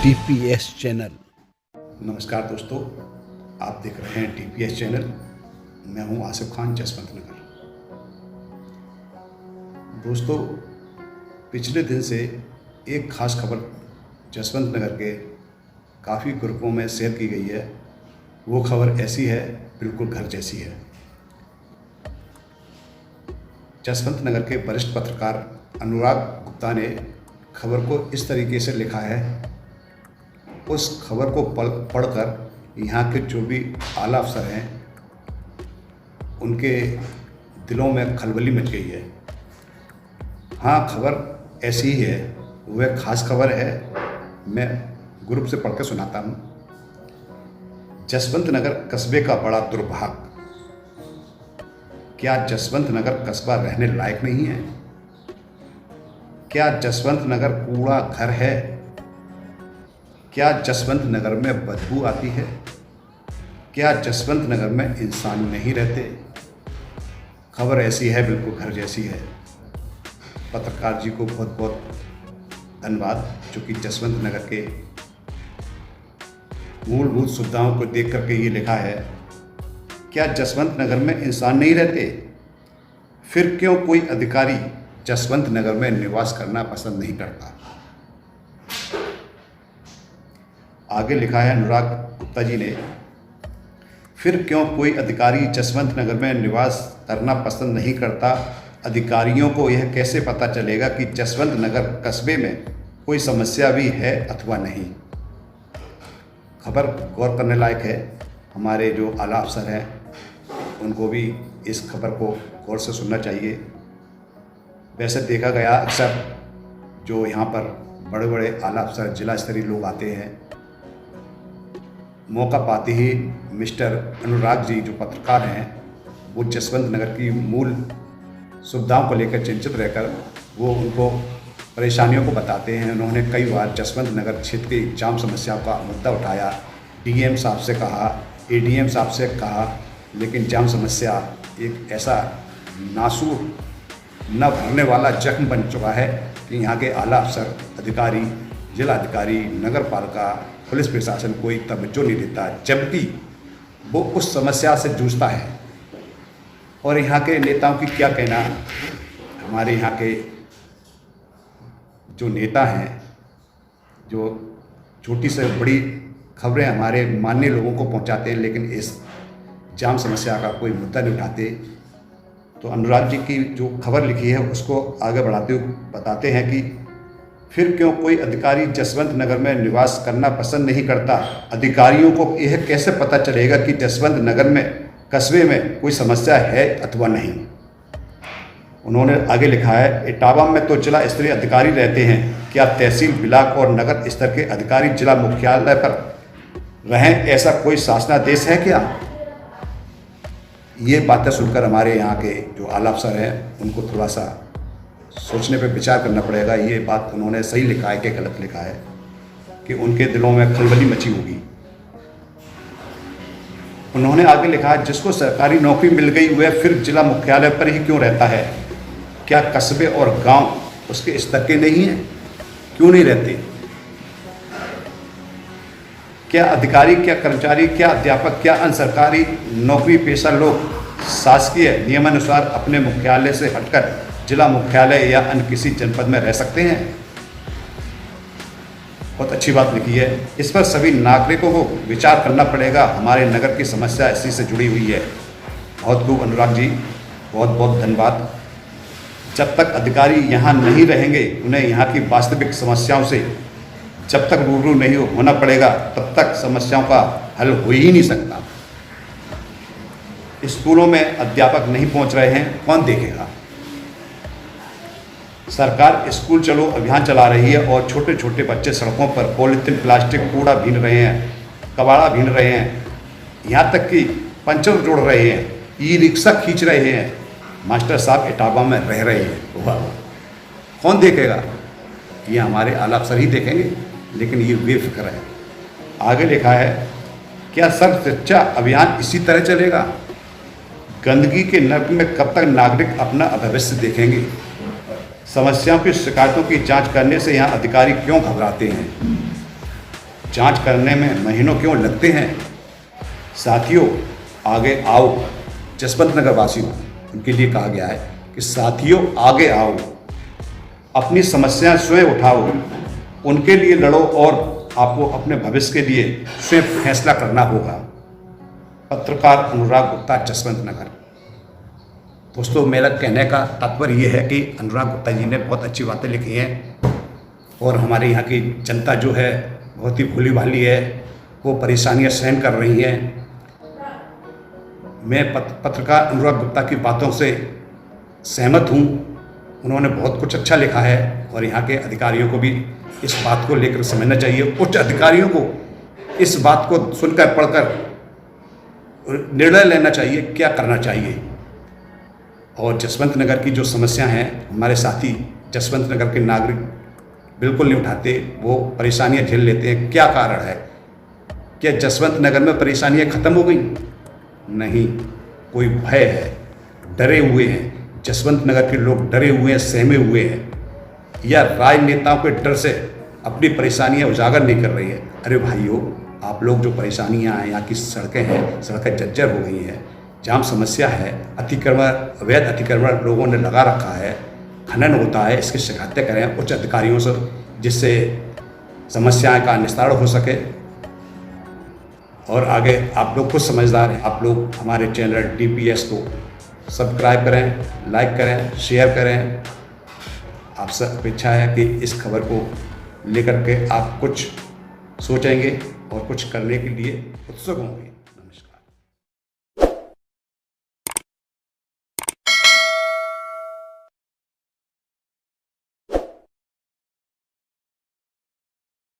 TPS channel. नमस्कार दोस्तों, आप देख रहे हैं TPS चैनल। मैं हूं आसिफ खान, जसवंत नगर। दोस्तों, पिछले दिन से एक ख़ास खबर जसवंत नगर के काफ़ी ग्रुपों में शेयर की गई है। वो खबर ऐसी है, बिल्कुल घर जैसी है। जसवंत नगर के वरिष्ठ पत्रकार अनुराग गुप्ता ने खबर को इस तरीके से लिखा है। उस खबर को पढ़कर यहाँ के जो भी आला अफसर हैं, उनके दिलों में खलबली मच गई है। हाँ, खबर ऐसी ही है, वह ख़ास खबर है। मैं ग्रुप से पढ़ के सुनाता हूँ। जसवंत नगर कस्बे का बड़ा दुर्भाग्य। क्या जसवंत नगर कस्बा रहने लायक नहीं है? क्या जसवंत नगर कूड़ा घर है? क्या जसवंत नगर में बदबू आती है? क्या जसवंत नगर में इंसान नहीं रहते? खबर ऐसी है, बिल्कुल घर जैसी है। पत्रकार जी को बहुत बहुत धन्यवाद, जो कि जसवंत नगर के मूलभूत सुविधाओं को देख करके ये लिखा है। क्या जसवंत नगर में इंसान नहीं रहते? फिर क्यों कोई अधिकारी जसवंत नगर में निवास करना पसंद नहीं करता? आगे लिखा है अनुराग गुप्ता जी ने, फिर क्यों कोई अधिकारी जसवंत नगर में निवास करना पसंद नहीं करता? अधिकारियों को यह कैसे पता चलेगा कि जसवंत नगर कस्बे में कोई समस्या भी है अथवा नहीं? खबर गौर करने लायक है। हमारे जो आला अफसर हैं, उनको भी इस खबर को गौर से सुनना चाहिए। वैसे देखा गया, अक्सर जो यहाँ पर बड़े बड़े आला अफसर, जिला स्तरीय लोग आते हैं, मौका पाते ही मिस्टर अनुराग जी जो पत्रकार हैं, वो जसवंत नगर की मूल सुविधाओं को लेकर चिंतित रहकर वो उनको परेशानियों को बताते हैं। उन्होंने कई बार जसवंत नगर क्षेत्र की जाम समस्याओं का मुद्दा उठाया, DM साहब से कहा, ADM साहब से कहा, लेकिन जाम समस्या एक ऐसा नासूर न भरने वाला जख्म बन चुका है कि यहाँ के आला अफसर, अधिकारी, जिला अधिकारी, नगर पालिका, पुलिस प्रशासन कोई तवज्जो नहीं देता, जबकि वो उस समस्या से जूझता है। और यहाँ के नेताओं की क्या कहना, हमारे यहाँ के जो नेता हैं, जो छोटी से बड़ी खबरें हमारे माननीय लोगों को पहुँचाते हैं, लेकिन इस जाम समस्या का कोई मुद्दा नहीं उठाते। तो अनुराग जी की जो खबर लिखी है, उसको आगे बढ़ाते हुए बताते हैं कि फिर क्यों कोई अधिकारी जसवंत नगर में निवास करना पसंद नहीं करता? अधिकारियों को यह कैसे पता चलेगा कि जसवंत नगर में कस्बे में कोई समस्या है अथवा नहीं? उन्होंने आगे लिखा है, इटावा में तो जिला स्तरीय अधिकारी रहते हैं। क्या तहसील, ब्लॉक और नगर स्तर के अधिकारी जिला मुख्यालय पर रहें, ऐसा कोई शासनादेश है क्या? ये बातें सुनकर हमारे यहाँ के जो आला अफसर हैं, उनको थोड़ा सा सोचने पे विचार करना पड़ेगा। ये बात उन्होंने सही लिखा है कि गलत लिखा है, कि उनके दिलों में खलबली मची होगी। उन्होंने आगे लिखा है, जिसको सरकारी नौकरी मिल गई वह फिर जिला मुख्यालय पर ही क्यों रहता है? क्या कस्बे और गांव उसके स्तर के नहीं हैं? क्यों नहीं रहते? क्या अधिकारी, क्या कर्मचारी, क्या अध्यापक, क्या अन्य सरकारी नौकरी पेशा लोग शासकीय नियमानुसार अपने मुख्यालय से हटकर जिला मुख्यालय या अन्य किसी जनपद में रह सकते हैं? बहुत अच्छी बात लिखी है। इस पर सभी नागरिकों को विचार करना पड़ेगा। हमारे नगर की समस्या इसी से जुड़ी हुई है। बहुत खूब अनुराग जी, बहुत बहुत धन्यवाद। जब तक अधिकारी यहाँ नहीं रहेंगे, उन्हें यहाँ की वास्तविक समस्याओं से जब तक रूबरू नहीं होना पड़ेगा, तब तक समस्याओं का हल हो ही नहीं सकता। स्कूलों में अध्यापक नहीं पहुँच रहे हैं, कौन देखेगा? सरकार स्कूल चलो अभियान चला रही है और छोटे छोटे बच्चे सड़कों पर पॉलीथीन, प्लास्टिक, कूड़ा बीन रहे हैं, कबाड़ा बीन रहे हैं, यहाँ तक कि पंचर जोड़ रहे हैं, ई-रिक्शा खींच रहे हैं। मास्टर साहब इटावा में रह रहे हैं, वाह, कौन देखेगा? ये हमारे आला अफसर ही देखेंगे, लेकिन ये बेफिक्र है। आगे लिखा है, क्या सर्व शिक्षा अभियान इसी तरह चलेगा? गंदगी के नर्क में कब तक नागरिक अपना भविष्य देखेंगे? समस्याओं की शिकायतों की जांच करने से यहाँ अधिकारी क्यों घबराते हैं? जांच करने में महीनों क्यों लगते हैं। साथियों आगे आओ, जसवंत नगर वासियों उनके लिए कहा गया है कि साथियों आगे आओ, अपनी समस्याएं स्वयं उठाओ, उनके लिए लड़ो और आपको अपने भविष्य के लिए स्वयं फैसला करना होगा। पत्रकार अनुराग गुप्ता, जसवंत नगर। दोस्तों, मेरा कहने का तात्पर्य ये है कि अनुराग गुप्ता जी ने बहुत अच्छी बातें लिखी हैं और हमारे यहाँ की जनता जो है बहुत ही भोली भाली है, वो परेशानियाँ सहन कर रही हैं। मैं पत्रकार अनुराग गुप्ता की बातों से सहमत हूँ। उन्होंने बहुत कुछ अच्छा लिखा है और यहाँ के अधिकारियों को भी इस बात को लेकर समझना चाहिए। उच्च अधिकारियों को इस बात को सुनकर पढ़कर निर्णय लेना चाहिए, क्या करना चाहिए। और जसवंत नगर की जो समस्या हैं, हमारे साथी जसवंत नगर के नागरिक बिल्कुल नहीं उठाते, वो परेशानियां झेल लेते हैं। क्या कारण है? क्या जसवंत नगर में परेशानियां खत्म हो गई? नहीं, कोई भय है, डरे हुए हैं। जसवंत नगर के लोग डरे हुए हैं, सहमे हुए हैं, या राजनेताओं के डर से अपनी परेशानियां उजागर नहीं कर रही है। अरे भाइयों, आप लोग जो परेशानियां हैं, यहाँ की सड़कें हैं, सड़कें जर्जर हो गई हैं, जाम समस्या है, अतिक्रमण, अवैध अतिक्रमण लोगों ने लगा रखा है, खनन होता है, इसकी शिकायतें करें उच्च अधिकारियों से, जिससे समस्याएं का निस्तारण हो सके। और आगे आप लोग खुद समझदार हैं, आप लोग हमारे चैनल DPS को सब्सक्राइब करें, लाइक करें, शेयर करें। आपसे अपेक्षा है कि इस खबर को लेकर के आप कुछ सोचेंगे और कुछ करने के लिए उत्सुक होंगे।